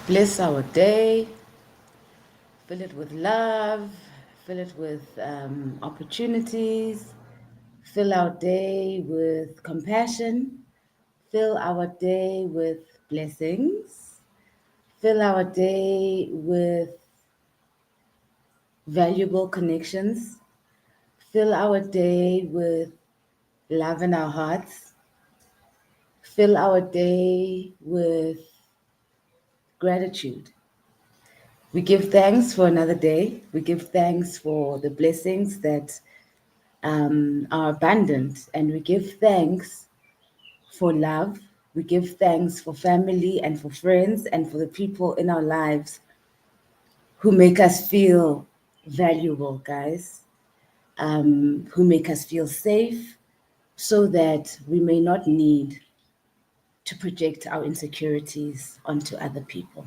Bless our day, fill it with love, fill it with opportunities, fill our day with compassion, fill our day with blessings, fill our day with valuable connections, fill our day with love in our hearts, fill our day with gratitude. We give thanks for another day. We give thanks for the blessings that are abundant, and we give thanks for love. We give thanks for family and for friends and for the people in our lives who make us feel valuable, guys, who make us feel safe so that we may not need to project our insecurities onto other people.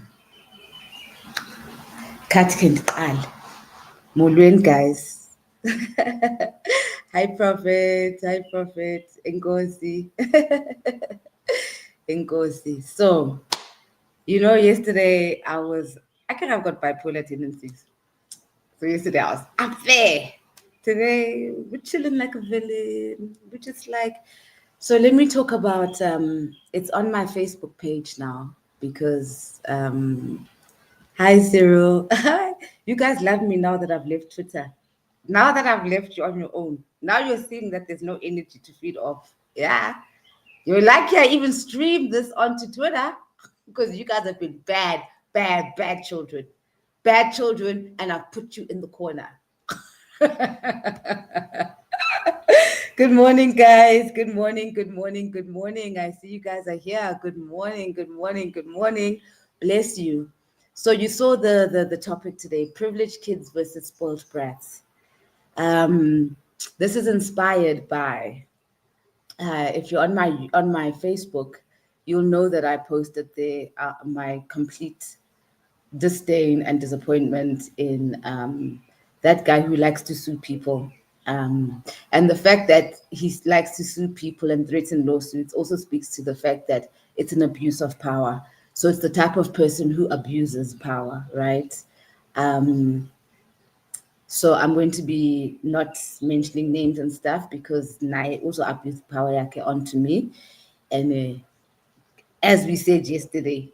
Kat Al. Molweni, guys. Hi, Prophet. Hi, Prophet. Ngozi. Ngozi. So, yesterday I kind of got bipolar tendencies. So, yesterday I was up there. Today, we're chilling like a villain. We're just like, so let me talk about, it's on my Facebook page now because, hi, Cyril. You guys love me now that I've left Twitter. Now that I've left you on your own, now you're seeing that there's no energy to feed off. Yeah. You're lucky I even streamed this onto Twitter because you guys have been bad, bad, bad children. Bad children, and I've put you in the corner. Good morning, guys. Good morning, good morning, good morning. I see you guys are here. Good morning, good morning, good morning. Bless you. So you saw the topic today, privileged kids versus spoiled brats. This is inspired by if you're on my Facebook, you'll know that I posted there my complete disdain and disappointment in that guy who likes to sue people. And the fact that he likes to sue people and threaten lawsuits also speaks to the fact that it's an abuse of power. So it's the type of person who abuses power, right? So I'm going to be not mentioning names and stuff because Nai also abused power yake onto me. And as we said yesterday,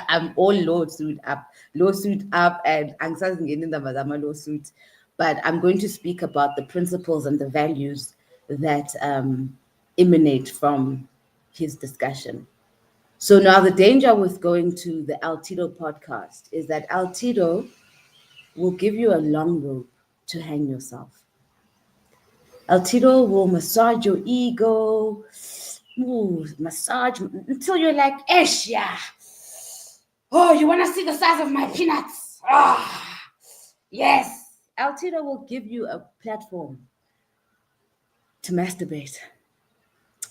I'm all lawsuit up, and angisazingeni indaba zama-lawsuit. But I'm going to speak about the principles and the values that emanate from his discussion. So now the danger with going to the Altito podcast is that Altito will give you a long rope to hang yourself. Altito will massage your ego, massage until you're like, Ish, yeah. Oh, you want to see the size of my peanuts? Ah, yes. Altito will give you a platform to masturbate.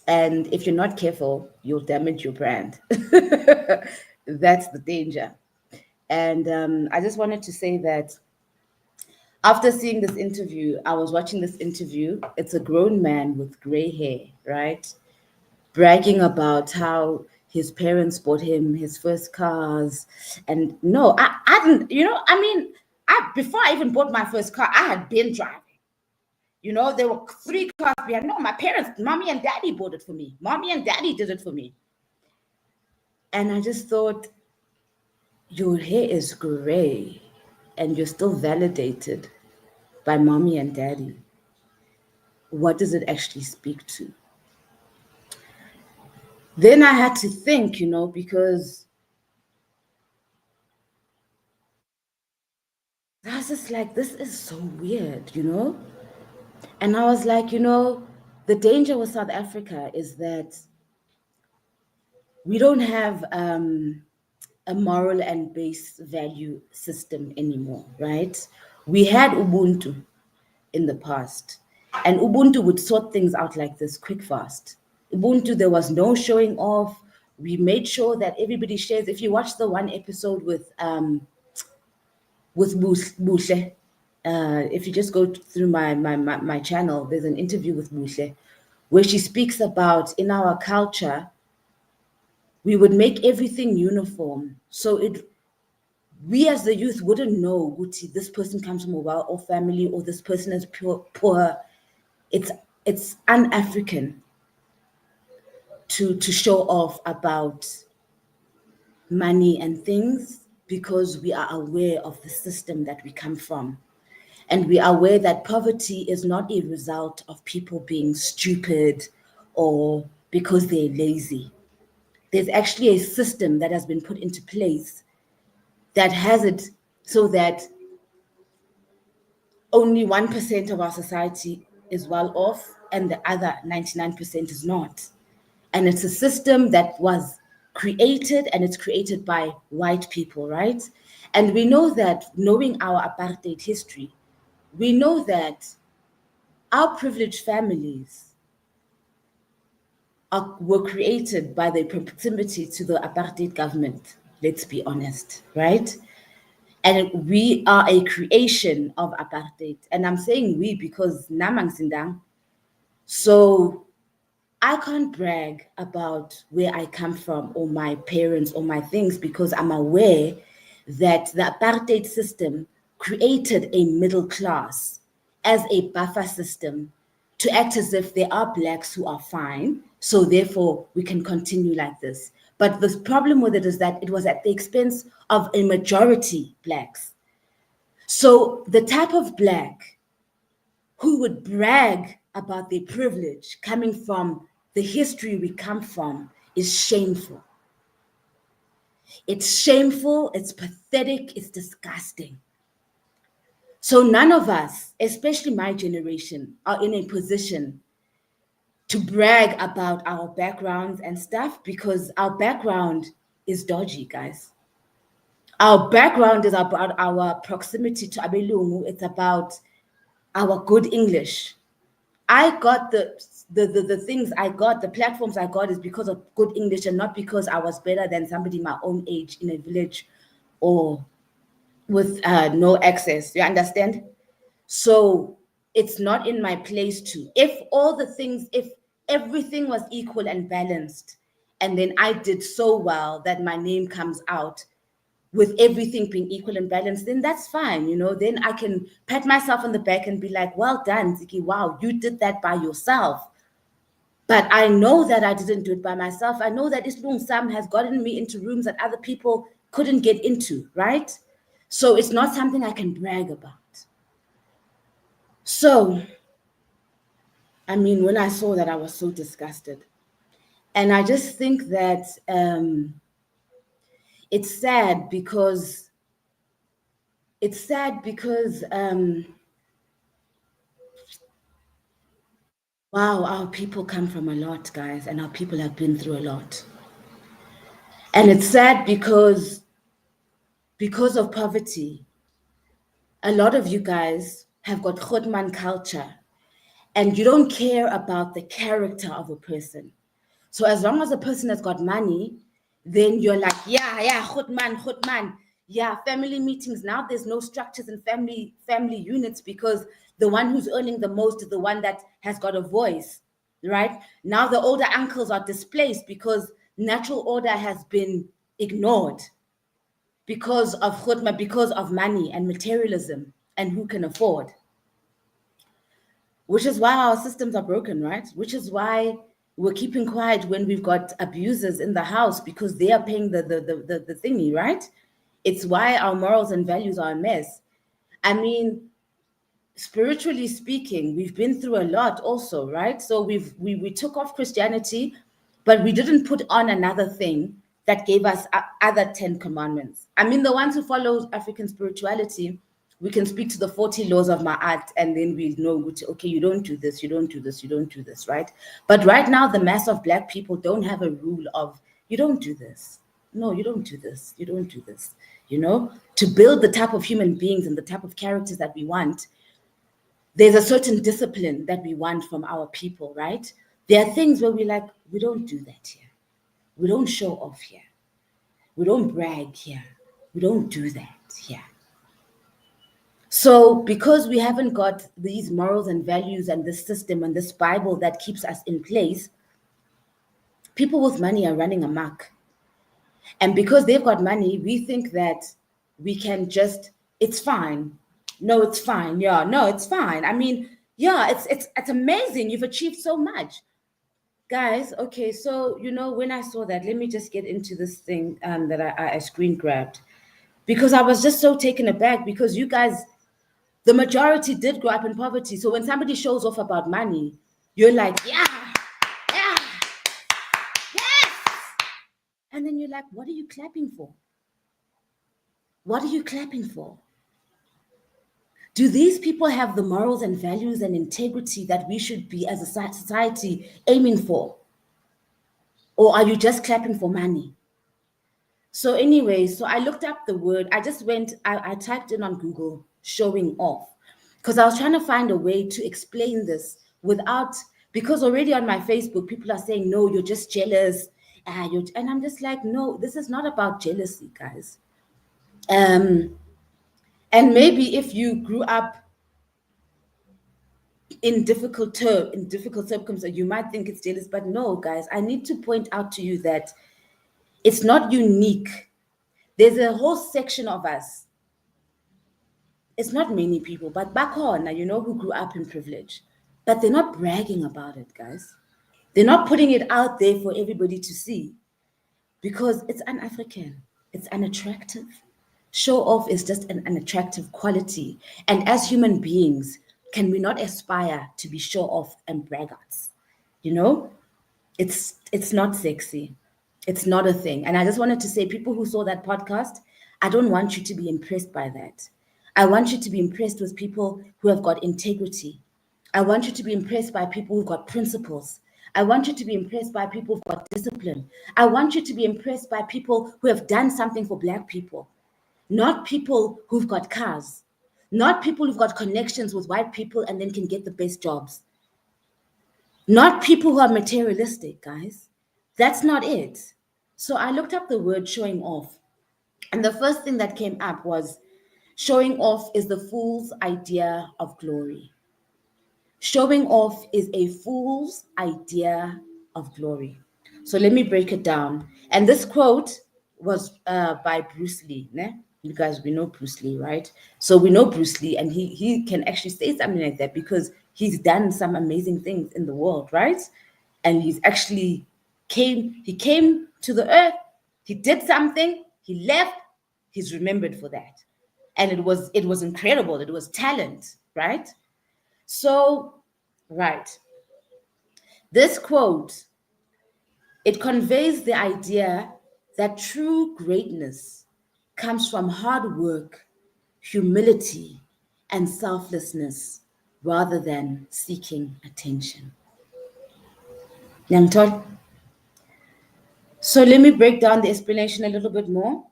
And if you're not careful, you'll damage your brand. That's the danger. And I just wanted to say that after seeing this interview, I was watching this interview. It's a grown man with gray hair, right? Bragging about how his parents bought him his first cars. And no, I didn't, before I even bought my first car, I had been driving. There were 3 cars behind. No, my parents, mommy and daddy bought it for me. Mommy and daddy did it for me. And I just thought, your hair is gray and you're still validated by mommy and daddy. What does it actually speak to? Then I had to think, because I was just like, this is so weird, And I was like, the danger with South Africa is that we don't have a moral and base value system anymore, right? We had Ubuntu in the past, and Ubuntu would sort things out like this quick, fast. Ubuntu, there was no showing off. We made sure that everybody shares. If you watch the one episode with Bushle, if you just go through my channel, there's an interview with Bushle where she speaks about in our culture, we would make everything uniform. So we as the youth wouldn't know, Guti, this person comes from a well-off family or this person is poor. It's un-African to show off about money and things, because we are aware of the system that we come from. And we are aware that poverty is not a result of people being stupid or because they're lazy. There's actually a system that has been put into place that has it so that only 1% of our society is well off and the other 99% is not. And it's a system that was created, and it's created by white people, right? And we know that, knowing our apartheid history, we know that our privileged families were created by the proximity to the apartheid government, let's be honest, right? And we are a creation of apartheid. And I'm saying we because Namang Sindang. So I can't brag about where I come from or my parents or my things, because I'm aware that the apartheid system created a middle class as a buffer system to act as if there are blacks who are fine, so therefore we can continue like this. But the problem with it is that it was at the expense of a majority blacks. So the type of black who would brag about their privilege coming from the history we come from is shameful. It's shameful, it's pathetic, it's disgusting. So none of us, especially my generation, are in a position to brag about our backgrounds and stuff, because our background is dodgy, guys. Our background is about our proximity to Abelungu. It's about our good English. I got the things I got, the platforms I got is because of good English, and not because I was better than somebody my own age in a village or with no access. You understand? So it's not in my place to. If everything was equal and balanced, and then I did so well that my name comes out with everything being equal and balanced, then that's fine, then I can pat myself on the back and be like, well done, Ziki, wow, you did that by yourself. But I know that I didn't do it by myself. I know that Islung Sam has gotten me into rooms that other people couldn't get into, right? So it's not something I can brag about. So, I mean, when I saw that, I was so disgusted. And I just think that it's sad because wow, our people come from a lot, guys, and our people have been through a lot. And it's sad because of poverty, a lot of you guys have got Khotman culture, and you don't care about the character of a person. So as long as a person has got money, then you're like, yeah, Khotman. Yeah, family meetings. Now there's no structures in family units, because the one who's earning the most is the one that has got a voice, right? Now the older uncles are displaced because natural order has been ignored because of khutma, because of money and materialism and who can afford. Which is why our systems are broken, right? Which is why we're keeping quiet when we've got abusers in the house, because they are paying the thingy, right? It's why our morals and values are a mess. I mean, spiritually speaking, we've been through a lot also, right? So we took off Christianity, but we didn't put on another thing that gave us other 10 commandments. I mean, the ones who follow African spirituality, we can speak to the 40 laws of Ma'at, and then we know, okay, you don't do this, you don't do this, you don't do this, right? But right now, the mass of Black people don't have a rule of, you don't do this. No, you don't do this. You don't do this. To build the type of human beings and the type of characters that we want, there's a certain discipline that we want from our people, right? There are things where we're like, we don't do that here. We don't show off here. We don't brag here. We don't do that here. So because we haven't got these morals and values and this system and this Bible that keeps us in place, people with money are running amok. And because they've got money, we think that we can just, it's fine. No, it's fine. Yeah, no, it's fine. I mean, yeah, it's amazing. You've achieved so much. Guys, okay, so when I saw that, let me just get into this thing that I screen grabbed, because I was just so taken aback, because you guys, the majority did grow up in poverty. So when somebody shows off about money, you're like, yeah, yeah, yes. And then you're like, what are you clapping for? What are you clapping for? Do these people have the morals and values and integrity that we should be as a society aiming for? Or are you just clapping for money? So anyway, so I looked up the word. I typed in on Google showing off, because I was trying to find a way to explain this without, because already on my Facebook, people are saying, no, you're just jealous. And I'm just like, no, this is not about jealousy, guys. And maybe if you grew up in difficult circumstances, you might think it's jealous, but no, guys, I need to point out to you that it's not unique. There's a whole section of us. It's not many people, but back on, who grew up in privilege, but they're not bragging about it, guys. They're not putting it out there for everybody to see, because it's un-African, it's unattractive. Show off is just an unattractive quality. And as human beings, can we not aspire to be show off and braggarts? It's not sexy. It's not a thing. And I just wanted to say, people who saw that podcast, I don't want you to be impressed by that. I want you to be impressed with people who have got integrity. I want you to be impressed by people who've got principles. I want you to be impressed by people who've got discipline. I want you to be impressed by people who have done something for Black people, not people who've got cars, not people who've got connections with white people and then can get the best jobs, not people who are materialistic, guys. That's not it. So I looked up the word showing off, and the first thing that came up was showing off is the fool's idea of glory. Showing off is a fool's idea of glory. So let me break it down. And this quote was by Bruce Lee. Ne? You guys, we know Bruce Lee, right? So we know Bruce Lee, and he can actually say something like that because he's done some amazing things in the world, right? And he came to the earth, he did something, he left, he's remembered for that. And it was incredible. It was talent, right? So, right. This quote, it conveys the idea that true greatness comes from hard work, humility, and selflessness rather than seeking attention. Nyangtol. So let me break down the explanation a little bit more.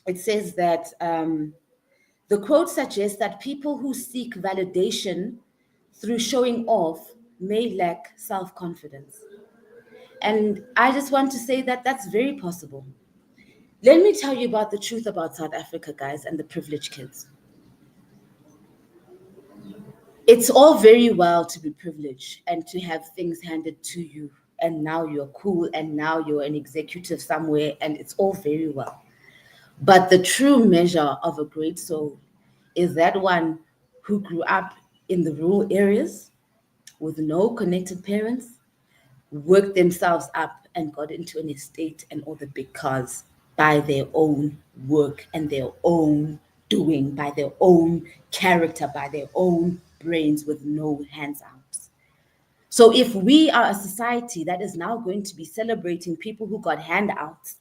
It says that the quote suggests that people who seek validation through showing off may lack self-confidence. And I just want to say that that's very possible. Let me tell you about the truth about South Africa, guys, and the privileged kids. It's all very well to be privileged and to have things handed to you, and now you're cool, and now you're an executive somewhere, and it's all very well. But the true measure of a great soul is that one who grew up in the rural areas with no connected parents, worked themselves up and got into an estate and all the big cars by their own work and their own doing, by their own character, by their own brains with no hands out. So if we are a society that is now going to be celebrating people who got handouts,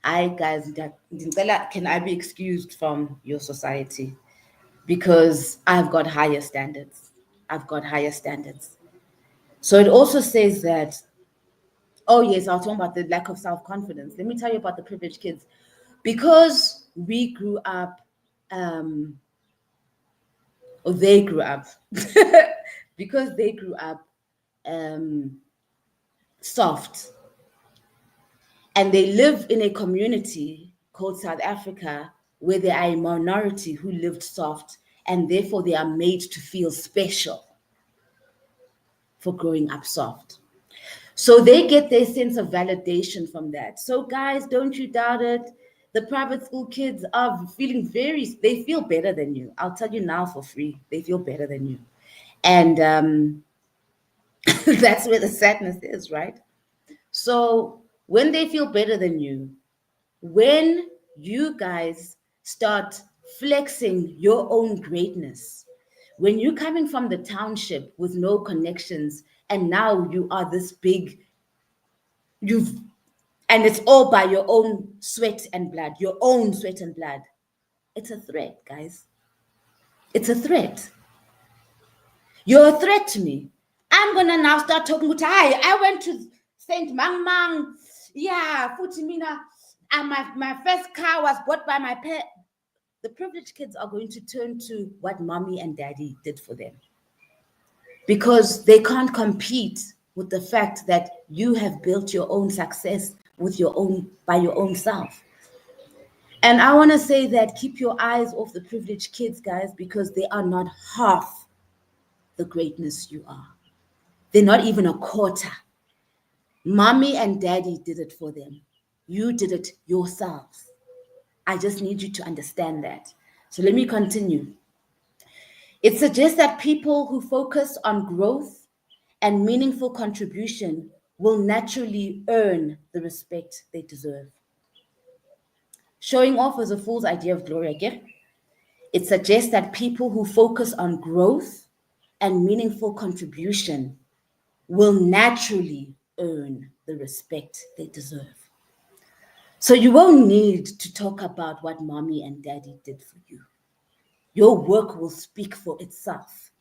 guys, can I be excused from your society? Because I've got higher standards. I've got higher standards. So it also says that, oh yes, I was talking about the lack of self-confidence. Let me tell you about the privileged kids. Because we grew up, or they grew up, because they grew up soft, and they live in a community called South Africa where they are a minority who lived soft, and therefore they are made to feel special for growing up soft. So they get their sense of validation from that. So guys, don't you doubt it. The private school kids are feeling they feel better than you. I'll tell you now for free, they feel better than you. And that's where the sadness is, right? So when they feel better than you, when you guys start flexing your own greatness, when you're coming from the township with no connections and now you are this big, you've and it's all by your own sweat and blood, your own sweat and blood. It's a threat, guys. It's a threat. You're a threat to me. I'm gonna now start talking with I went to Saint Mang Mang. Yeah, Futimina. And my first car was bought by my pet. The privileged kids are going to turn to what mommy and daddy did for them. Because they can't compete with the fact that you have built your own success by your own self. And I want to say that keep your eyes off the privileged kids, guys, because they are not half the greatness you are. They're not even a quarter. Mommy and daddy did it for them. You did it yourselves. I just need you to understand that. So let me continue. It suggests that people who focus on growth and meaningful contribution will naturally earn the respect they deserve. Showing off is a fool's idea of glory, again. It suggests that people who focus on growth and meaningful contribution will naturally earn the respect they deserve. So you won't need to talk about what mommy and daddy did for you. Your work will speak for itself.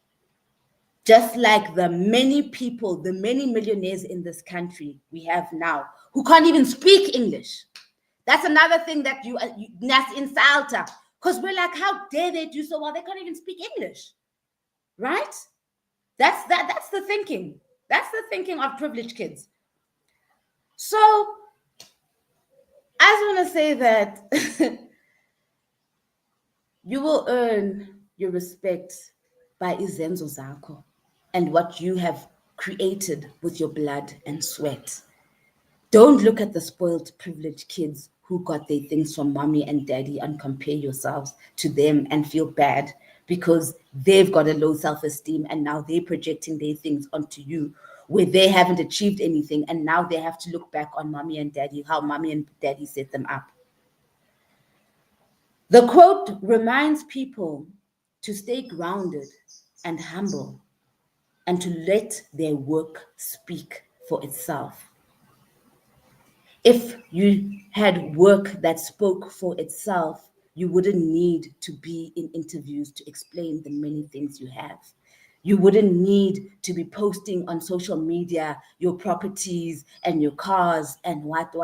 Just like the many people, the many millionaires in this country we have now who can't even speak English. That's another thing that that's insulter. Because we're like, how dare they do so well? They can't even speak English. Right? That's the thinking. That's the thinking of privileged kids. So I just want to say that you will earn your respect by izenzo zakho and what you have created with your blood and sweat. Don't look at the spoiled, privileged kids who got their things from mommy and daddy and compare yourselves to them and feel bad because they've got a low self-esteem and now they're projecting their things onto you where they haven't achieved anything and now they have to look back on mommy and daddy, how mommy and daddy set them up. The quote reminds people to stay grounded and humble and to let their work speak for itself. If you had work that spoke for itself, you wouldn't need to be in interviews to explain the many things you have. You wouldn't need to be posting on social media your properties and your cars and what,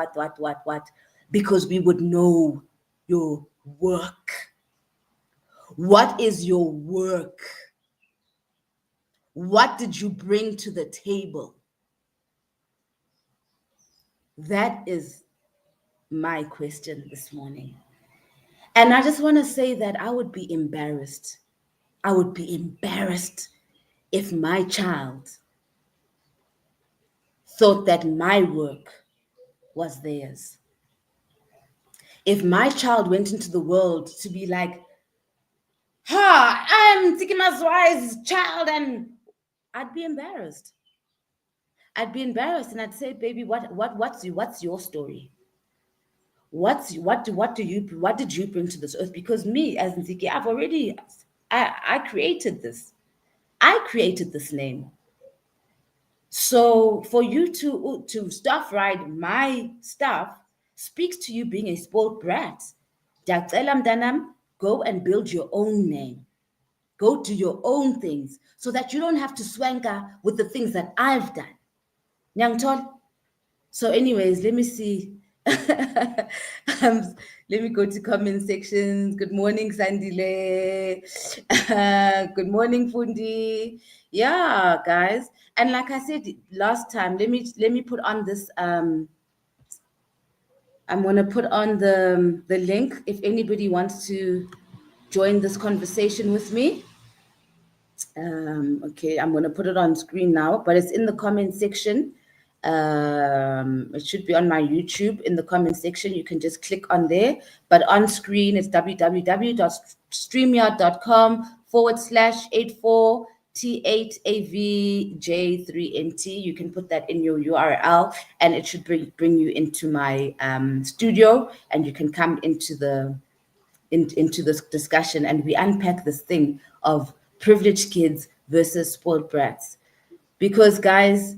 because we would know your work. What is your work? What did you bring to the table? That is my question this morning. And I just want to say that I would be embarrassed. I would be embarrassed if my child thought that my work was theirs. If my child went into the world to be like, I'm Tikimazwai's child, and I'd be embarrassed. I'd be embarrassed and I'd say, baby, what's your story? What did you bring to this earth? Because me as Nziki, I created this. I created this name. So for you to stuff ride my stuff speaks to you being a spoiled brat. Go and build your own name. Go do your own things so that you don't have to swanker with the things that I've done. Nyangtol. So anyways, let me see. Let me go to comment sections. Good morning, Sandile. Good morning, Fundi. Yeah, guys. And like I said last time, let me put on this. I'm gonna put on the link if anybody wants to join this conversation with me. Okay, I'm gonna put it on screen now, but it's in the comment section. It should be on my YouTube in the comment section. You can just click on there. But on screen, it's www.streamyard.com/84T8AVJ3NT. You can put that in your URL, and it should bring you into my studio, and you can come into this discussion, and we unpack this thing of privileged kids versus spoiled brats. Because guys,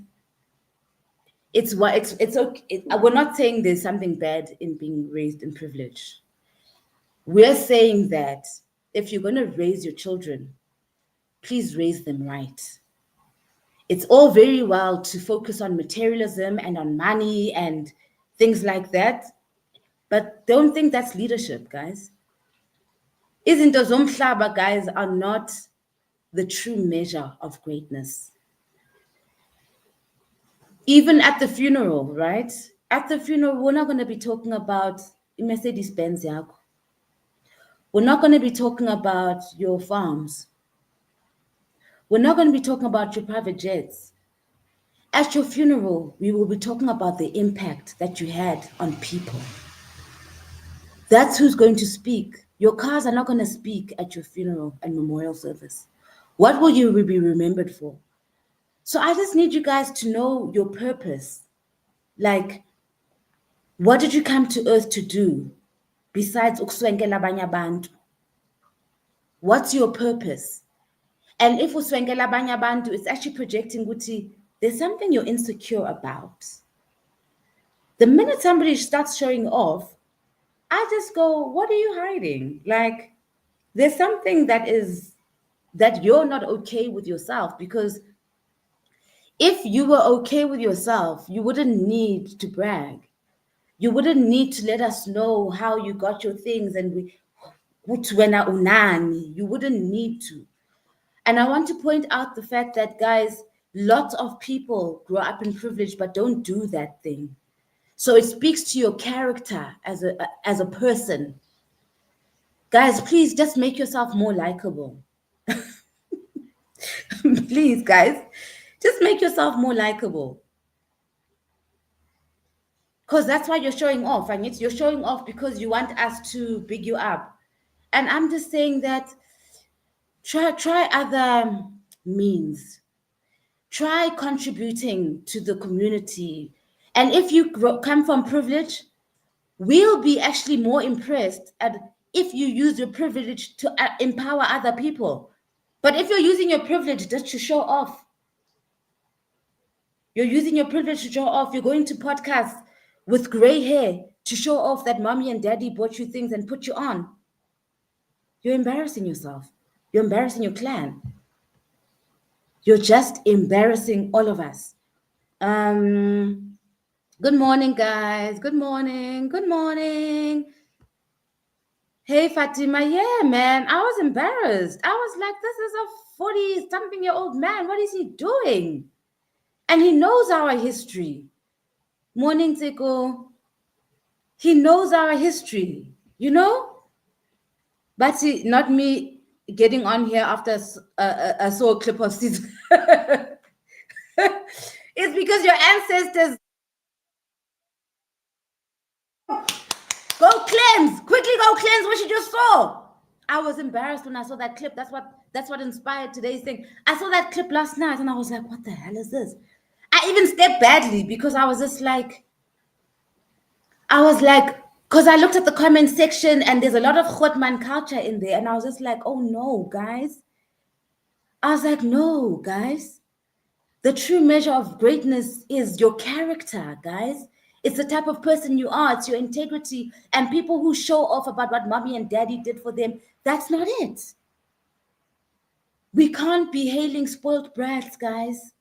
it's okay. We're not saying there's something bad in being raised in privilege. We're saying that if you're going to raise your children, please raise them right. It's all very well to focus on materialism and on money and things like that, but don't think that's leadership, guys. Izinto zomhlaba, guys, are not the true measure of greatness. Even at the funeral, right? At the funeral, we're not going to be talking about Mercedes Benz yakho. We're not going to be talking about your farms. We're not going to be talking about your private jets. At your funeral, we will be talking about the impact that you had on people. That's who's going to speak. Your cars are not going to speak at your funeral and memorial service. What will you be remembered for? So I just need you guys to know your purpose. Like, what did you come to earth to do besides ukuswenkela abanye abantu? What's your purpose? And if uswenkela abanye abantu, it's actually projecting ukuthi there's something you're insecure about. The minute somebody starts showing off, I just go, what are you hiding? Like, there's something that you're not okay with yourself, because if you were okay with yourself, you wouldn't need to brag. You wouldn't need to let us know how you got your things and you wouldn't need to. And I want to point out the fact that, guys, lots of people grow up in privilege but don't do that thing. So it speaks to your character as a person. Guys, please just make yourself more likable. Please, guys, just make yourself more likable. Because that's why you're showing off, and you're showing off because you want us to big you up. And I'm just saying that try other means. Try contributing to the community. And if you come from privilege, we'll be actually more impressed at if you use your privilege to empower other people. But if you're using your privilege just to show off, you're using your privilege to show off, you're going to podcasts with gray hair to show off that mommy and daddy bought you things and put you on, you're embarrassing yourself. You're embarrassing your clan. You're just embarrassing all of us. Good morning, guys. Good morning. Good morning. Hey, Fatima. Yeah, man. I was embarrassed. I was like, this is a 40-something-year-old man. What is he doing? And he knows our history. Morning, Teko. He knows our history, you know? But see, not me getting on here after I saw a clip of Caesar. It's because your ancestors. Go cleanse! Quickly go cleanse what you just saw. I was embarrassed when I saw that clip. That's what inspired today's thing. I saw that clip last night and I was like, what the hell is this? I even stepped badly because I was just like, because I looked at the comment section and there's a lot of Khotman culture in there. And I was just like, oh no, guys. I was like, no, guys. The true measure of greatness is your character, guys. It's the type of person you are. It's your integrity. And people who show off about what mommy and daddy did for them, that's not it. We can't be hailing spoiled brats, guys.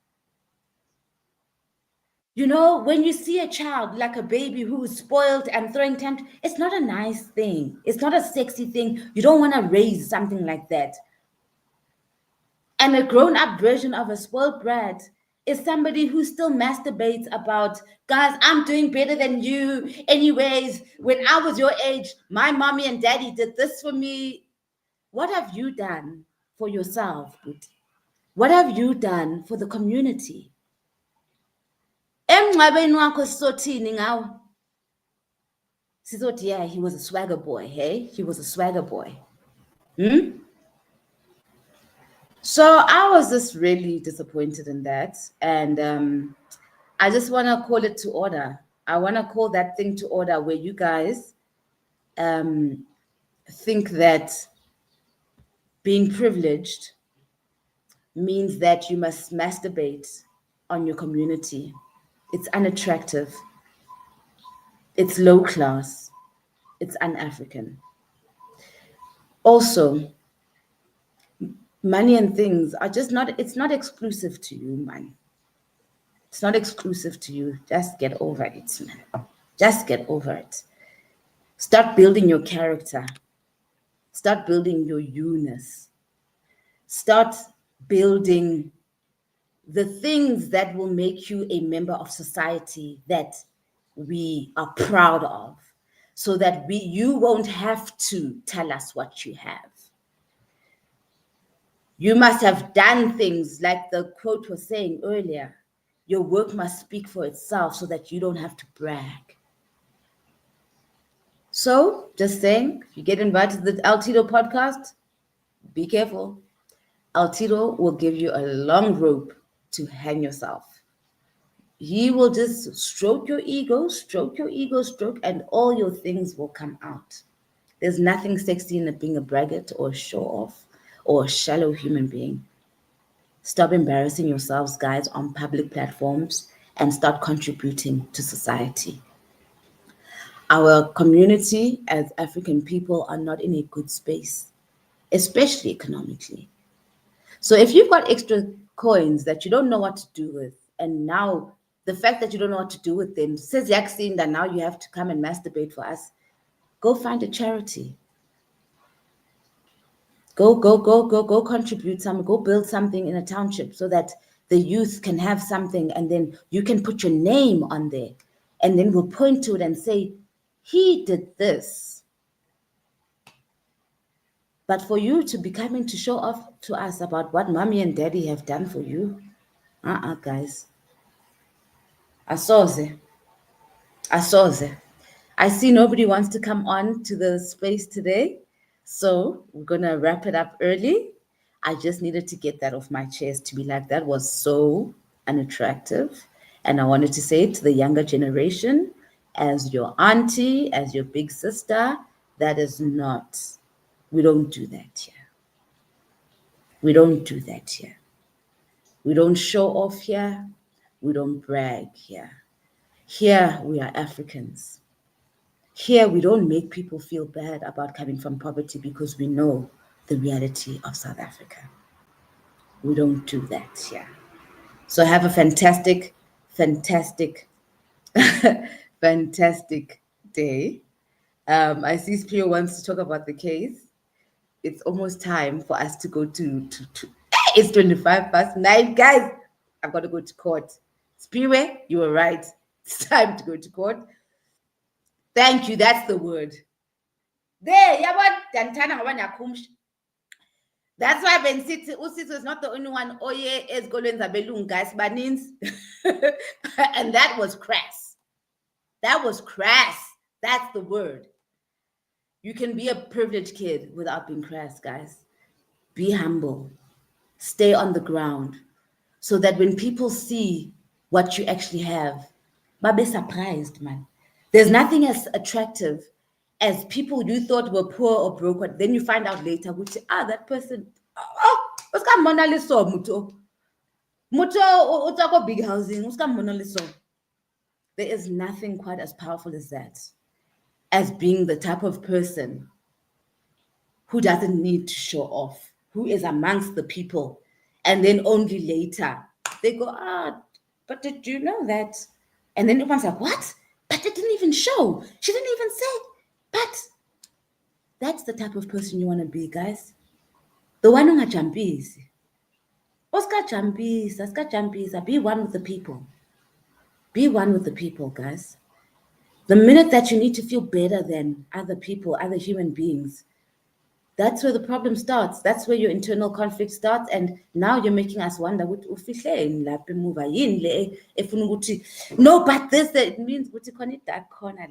You know, when you see a child like a baby who is spoiled and throwing tantrums, it's not a nice thing. It's not a sexy thing. You don't want to raise something like that. And a grown-up version of a spoiled brat is somebody who still masturbates about, guys, I'm doing better than you. Anyways, when I was your age, my mommy and daddy did this for me. What have you done for yourself, Booty? What have you done for the community? Emngcwabeni wakho sizothini ngawo? Sizothi, yeah, he was a swagger boy, hey? He was a swagger boy. So I was just really disappointed in that. And I just want to call it to order. I want to call that thing to order where you guys think that being privileged means that you must masturbate on your community. It's unattractive. It's low class. It's un-African. Also, money and things are just not, it's not exclusive to you, man. It's not exclusive to you. Just get over it, man. Just get over it. Start building your character. Start building your you-ness. Start building the things that will make you a member of society that we are proud of, so that you won't have to tell us what you have. You must have done things like the quote was saying earlier. Your work must speak for itself so that you don't have to brag. So, just saying, if you get invited to the Altito podcast, be careful. Altito will give you a long rope to hang yourself. He will just stroke your ego, and all your things will come out. There's nothing sexy in being a braggart or a show-off or a shallow human being. Stop embarrassing yourselves, guys, on public platforms and start contributing to society. Our community as African people are not in a good space, especially economically. So if you've got extra coins that you don't know what to do with, and now the fact that you don't know what to do with them says Yaxine that now you have to come and masturbate for us, go find a charity. Go contribute some, go build something in a township so that the youth can have something, and then you can put your name on there, and then we'll point to it and say, he did this. But for you to be coming to show off to us about what mommy and daddy have done for you, guys. Asoze. I see nobody wants to come on to the space today, so we're gonna wrap it up early. I just needed to get that off my chest to be like, that was so unattractive. And I wanted to say to the younger generation, as your auntie, as your big sister, that is not, we don't do that here. We don't do that here. We don't show off here. We don't brag here. Here we are Africans. Here we don't make people feel bad about coming from poverty because we know the reality of South Africa. We don't do that here. So have a fantastic day. I see Spiro wants to talk about the case. It's almost time for us to go to it's 9:25, guys. I've got to go to court. Spiro, you were right. It's time to go to court. Thank you. That's the word. There, that's why Ben City Usito is not the only one. Oh yeah, is going to be guys, but and that was crass. That was crass. That's the word. You can be a privileged kid without being crass, guys. Be humble. Stay on the ground so that when people see what you actually have, be surprised, man. There's nothing as attractive as people you thought were poor or broke, but then you find out later, which that person, what's got Mona Lisa, Muto? Muto, big housing, what's got Mona Lisa? There is nothing quite as powerful as that, as being the type of person who doesn't need to show off, who is amongst the people, and then only later they go, but did you know that? And then everyone's like, what? But it didn't even show. She didn't even say. But that's the type of person you want to be, guys. The one who jumpies. Oscar jumpies. Be one with the people. Be one with the people, guys. The minute that you need to feel better than other people, other human beings, That's where the problem starts. That's where your internal conflict starts. And now you're making us wonder, no, but this, it means, that corner.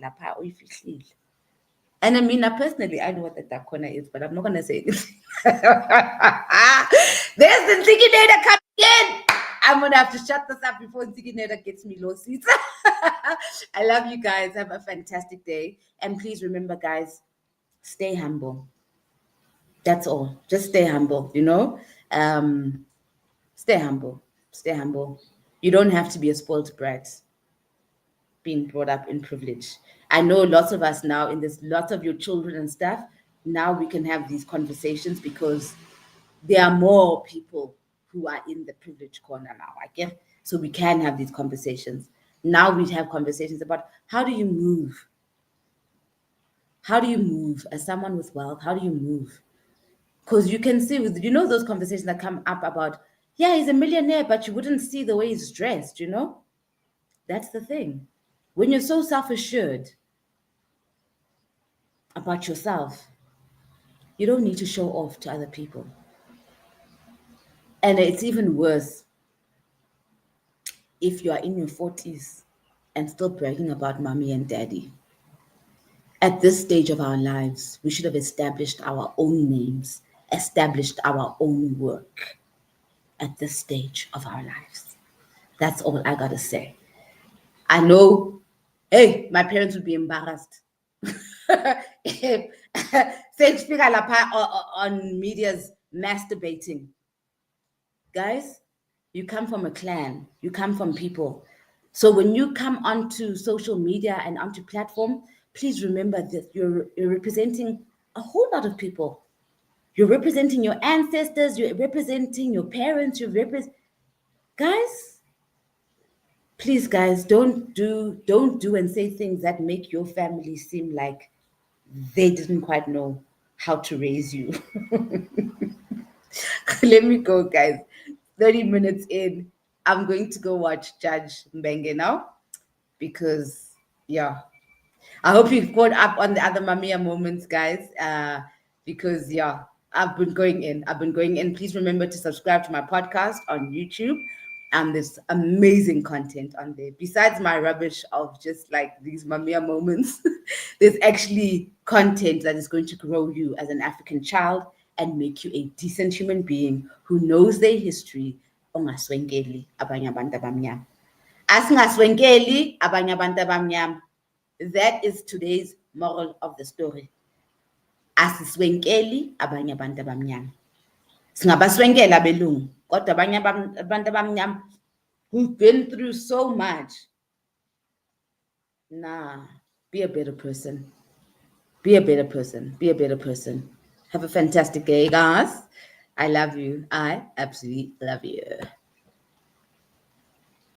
And I mean, personally, I know what the dark corner is, but I'm not going to say anything. There's the Ziginator coming in. I'm going to have to shut this up before Ziginator gets me lawsuits. I love you guys. Have a fantastic day. And please remember, guys, stay humble. That's all. Just stay humble, Stay humble. Stay humble. You don't have to be a spoiled brat being brought up in privilege. I know lots of us now, in this, lots of your children and stuff, now we can have these conversations because there are more people who are in the privilege corner now, I guess. So we can have these conversations. Now we have conversations about how do you move? How do you move as someone with wealth? How do you move? Because you can see with, those conversations that come up about, yeah, he's a millionaire, but you wouldn't see the way he's dressed, That's the thing. When you're so self-assured about yourself, you don't need to show off to other people. And it's even worse if you are in your 40s and still bragging about mommy and daddy. At this stage of our lives, we should have established our own names, established our own work at this stage of our lives. That's all I gotta say. I know, hey, my parents would be embarrassed. If on media's masturbating. Guys, you come from a clan, you come from people. So when you come onto social media and onto platform, please remember that you're representing a whole lot of people. You're representing your ancestors, you're representing your parents, guys, please, guys, don't do and say things that make your family seem like they didn't quite know how to raise you. Let me go, guys. 30 minutes in. I'm going to go watch Judge Mbenge now because, yeah. I hope you've caught up on the other Mamiya moments, guys, because, yeah, I've been going in. Please remember to subscribe to my podcast on YouTube. There's amazing content on there. Besides my rubbish of just like these Mamiya moments, there's actually content that is going to grow you as an African child and make you a decent human being who knows their history. Ongaswengeli abanye abantu abamnyama. Asingaswengeli abanye abantu abamnyama. That is today's moral of the story. Asiswenkeli abanye abantu abamnyama. Singabaswenkela belungu, kodwa abanye abantu abamnyama who've been through so much. Nah, be a better person. Be a better person. Be a better person. Have a fantastic day, guys. I love you. I absolutely love you.